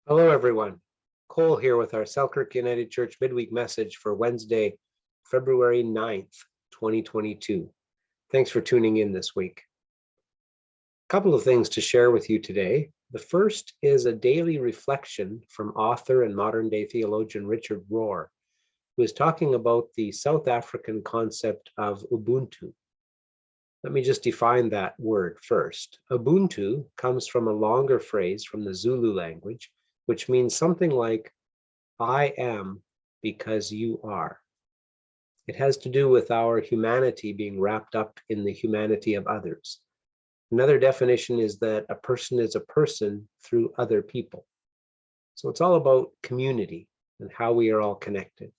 Hello, everyone. Cole here with our Selkirk United Church midweek message for Wednesday, February 9th, 2022. Thanks for tuning in this week. A couple of things to share with you today. The first is a daily reflection from author and modern day theologian Richard Rohr, who is talking about the South African concept of Ubuntu. Let me just define that word first. Ubuntu comes from a longer phrase from the Zulu language, which means something like, I am because you are. It has to do with our humanity being wrapped up in the humanity of others. Another definition is that a person is a person through other people. So it's all about community and how we are all connected.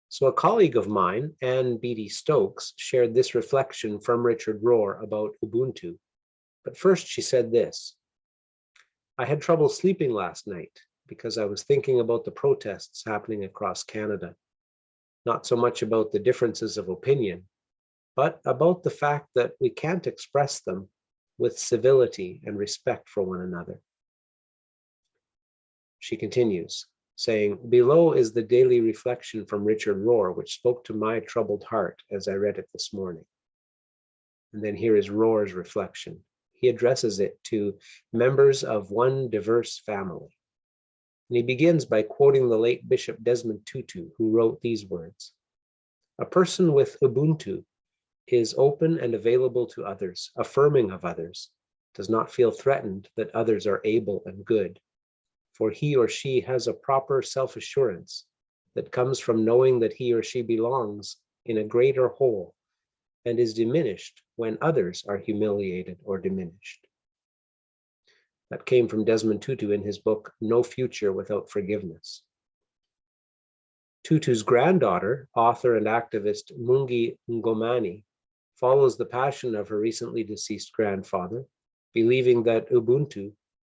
So a colleague of mine, Anne Beattie Stokes, shared this reflection from Richard Rohr about Ubuntu. But first she said this: I had trouble sleeping last night because I was thinking about the protests happening across Canada. Not so much about the differences of opinion, but about the fact that we can't express them with civility and respect for one another. She continues, saying, below is the daily reflection from Richard Rohr, which spoke to my troubled heart as I read it this morning. And then here is Rohr's reflection. He addresses it to members of one diverse family. And he begins by quoting the late Bishop Desmond Tutu, who wrote these words: a person with Ubuntu is open and available to others, affirming of others, does not feel threatened that others are able and good, for he or she has a proper self-assurance that comes from knowing that he or she belongs in a greater whole and is diminished when others are humiliated or diminished. That came from Desmond Tutu in his book, No Future Without Forgiveness. Tutu's granddaughter, author and activist Mungi Ngomani, follows the passion of her recently deceased grandfather, believing that Ubuntu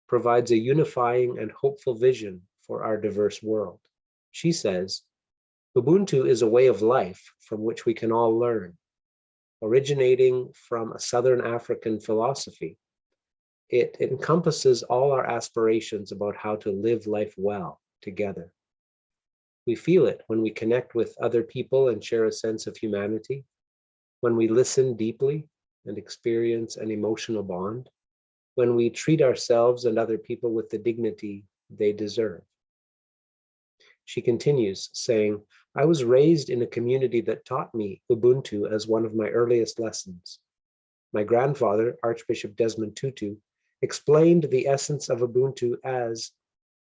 provides a unifying and hopeful vision for our diverse world. She says, Ubuntu is a way of life from which we can all learn. Originating from a Southern African philosophy, it encompasses all our aspirations about how to live life well together. We feel it when we connect with other people and share a sense of humanity, when we listen deeply and experience an emotional bond, when we treat ourselves and other people with the dignity they deserve. She continues, saying, I was raised in a community that taught me Ubuntu as one of my earliest lessons. My grandfather, Archbishop Desmond Tutu, explained the essence of Ubuntu as,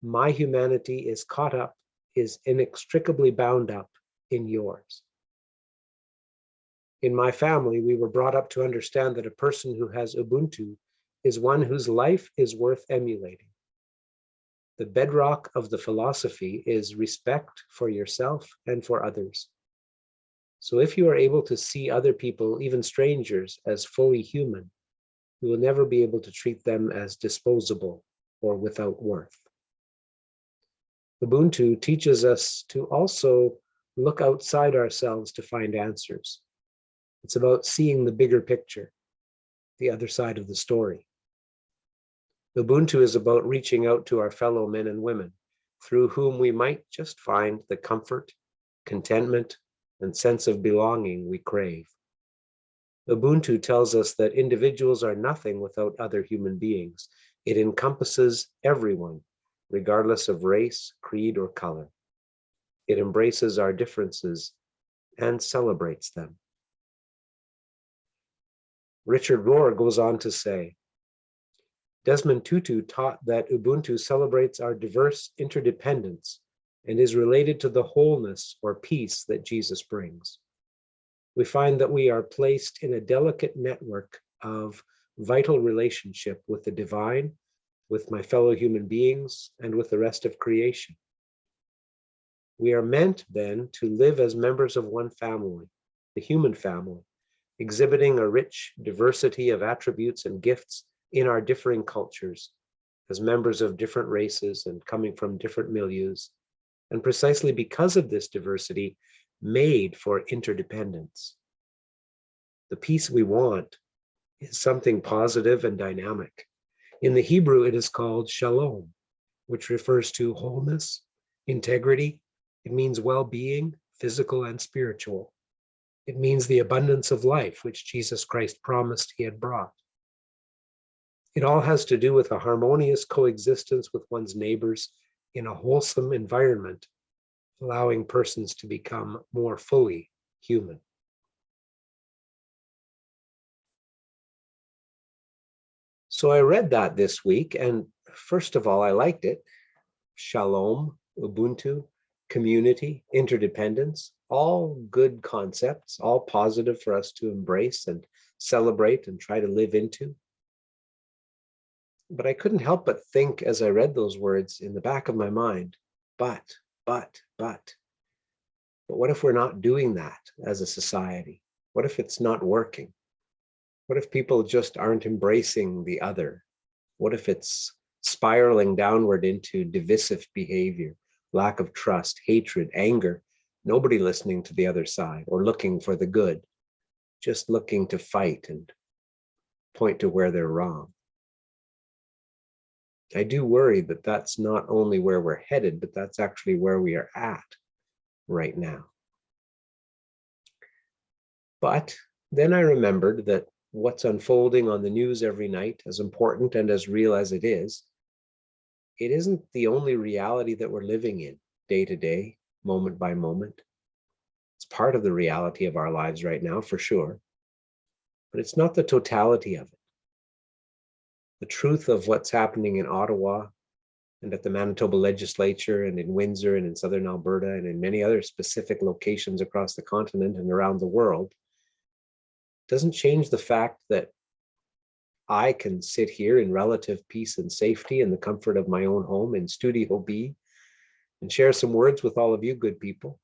my humanity is caught up, is inextricably bound up in yours. In my family, we were brought up to understand that a person who has Ubuntu is one whose life is worth emulating. The bedrock of the philosophy is respect for yourself and for others. So if you are able to see other people, even strangers, as fully human, you will never be able to treat them as disposable or without worth. Ubuntu teaches us to also look outside ourselves to find answers. It's about seeing the bigger picture, the other side of the story. Ubuntu is about reaching out to our fellow men and women, through whom we might just find the comfort, contentment, and sense of belonging we crave. Ubuntu tells us that individuals are nothing without other human beings. It encompasses everyone, regardless of race, creed, or color. It embraces our differences and celebrates them. Richard Rohr goes on to say, Desmond Tutu taught that Ubuntu celebrates our diverse interdependence and is related to the wholeness or peace that Jesus brings. We find that we are placed in a delicate network of vital relationship with the divine, with my fellow human beings, and with the rest of creation. We are meant then to live as members of one family, the human family, exhibiting a rich diversity of attributes and gifts in our differing cultures, as members of different races and coming from different milieus, and precisely because of this diversity, made for interdependence. The peace we want is something positive and dynamic. In the Hebrew, it is called shalom, which refers to wholeness, integrity. It means well-being, physical and spiritual. It means the abundance of life, which Jesus Christ promised he had brought. It all has to do with a harmonious coexistence with one's neighbors in a wholesome environment, allowing persons to become more fully human. So I read that this week, and first of all, I liked it. Shalom, Ubuntu, community, interdependence, all good concepts, all positive for us to embrace and celebrate and try to live into. But I couldn't help but think as I read those words in the back of my mind, but what if we're not doing that as a society? What if it's not working? What if people just aren't embracing the other? What if it's spiraling downward into divisive behavior, lack of trust, hatred, anger, nobody listening to the other side or looking for the good, just looking to fight and point to where they're wrong? I do worry that that's not only where we're headed, but that's actually where we are at right now. But then I remembered that what's unfolding on the news every night, as important and as real as it isn't the only reality that we're living in day to day, moment by moment. It's part of the reality of our lives right now, for sure, but it's not the totality of it. The truth of what's happening in Ottawa and at the Manitoba legislature and in Windsor and in southern Alberta and in many other specific locations across the continent and around the world doesn't change the fact that I can sit here in relative peace and safety in the comfort of my own home in Studio B and share some words with all of you good people.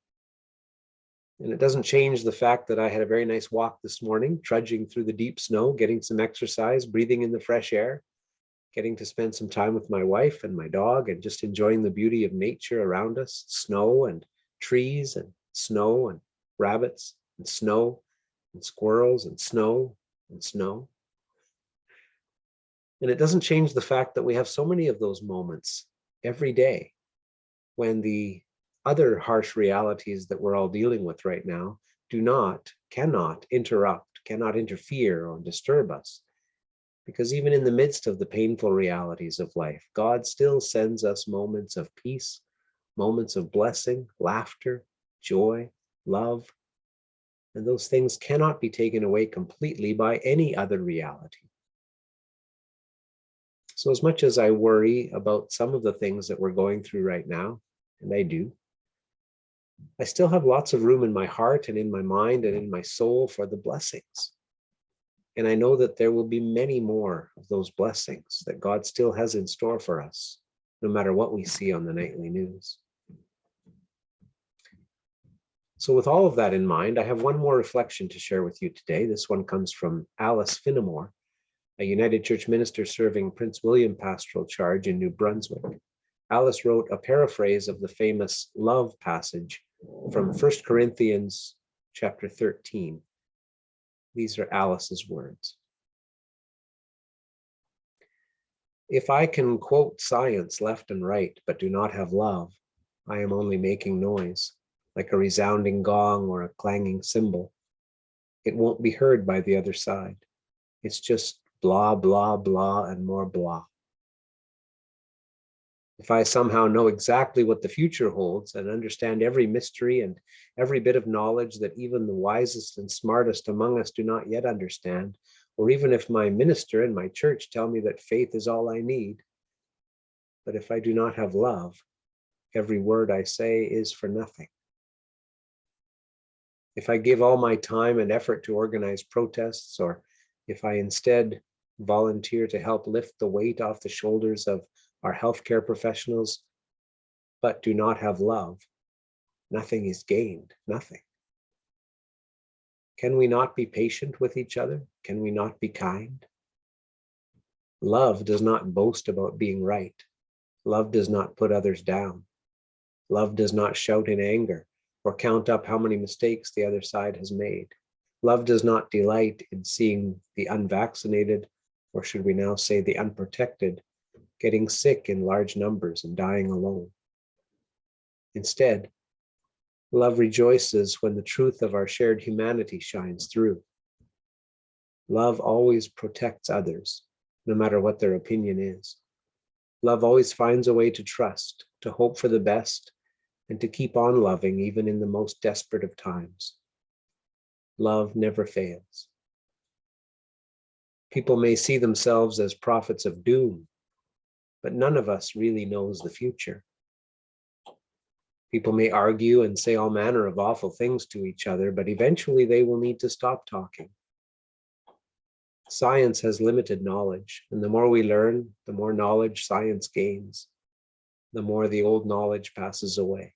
And it doesn't change the fact that I had a very nice walk this morning, trudging through the deep snow, getting some exercise, breathing in the fresh air, getting to spend some time with my wife and my dog and just enjoying the beauty of nature around us, snow and trees and snow and rabbits and snow and squirrels and snow and snow. And it doesn't change the fact that we have so many of those moments every day when the other harsh realities that we're all dealing with right now cannot interrupt, cannot interfere or disturb us. Because even in the midst of the painful realities of life, God still sends us moments of peace, moments of blessing, laughter, joy, love. And those things cannot be taken away completely by any other reality. So as much as I worry about some of the things that we're going through right now, and I do, I still have lots of room in my heart and in my mind and in my soul for the blessings. And I know that there will be many more of those blessings that God still has in store for us, no matter what we see on the nightly news. So with all of that in mind, I have one more reflection to share with you today. This one comes from Alice Finnemore, a United Church minister serving Prince William Pastoral Charge in New Brunswick. Alice wrote a paraphrase of the famous love passage from 1 Corinthians chapter 13. These are Alice's words. If I can quote science left and right, but do not have love, I am only making noise, like a resounding gong or a clanging cymbal. It won't be heard by the other side. It's just blah, blah, blah, and more blah. If I somehow know exactly what the future holds and understand every mystery and every bit of knowledge that even the wisest and smartest among us do not yet understand, or even if my minister and my church tell me that faith is all I need, but if I do not have love, every word I say is for nothing. If I give all my time and effort to organize protests, or if I instead volunteer to help lift the weight off the shoulders of our healthcare professionals, but do not have love, nothing is gained, nothing. Can we not be patient with each other? Can we not be kind? Love does not boast about being right. Love does not put others down. Love does not shout in anger or count up how many mistakes the other side has made. Love does not delight in seeing the unvaccinated, or should we now say the unprotected, getting sick in large numbers and dying alone. Instead, love rejoices when the truth of our shared humanity shines through. Love always protects others, no matter what their opinion is. Love always finds a way to trust, to hope for the best, and to keep on loving even in the most desperate of times. Love never fails. People may see themselves as prophets of doom, but none of us really knows the future. People may argue and say all manner of awful things to each other, but eventually they will need to stop talking. Science has limited knowledge, and the more we learn, the more knowledge science gains, the more the old knowledge passes away.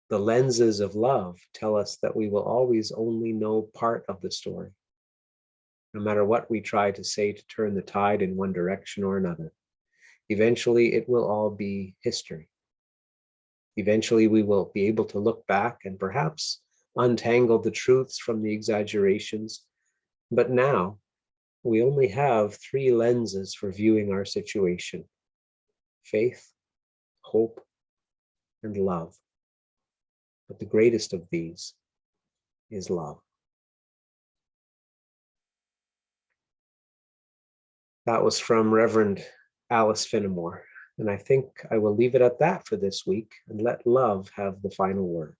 The lenses of love tell us that we will always only know part of the story, no matter what we try to say to turn the tide in one direction or another. Eventually, it will all be history. Eventually, we will be able to look back and perhaps untangle the truths from the exaggerations. But now, we only have 3 lenses for viewing our situation: faith, hope, and love. But the greatest of these is love. That was from Reverend Alice Finnemore. And I think I will leave it at that for this week and let love have the final word.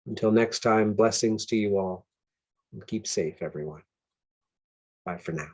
Until next time, blessings to you all, and keep safe, everyone. Bye for now.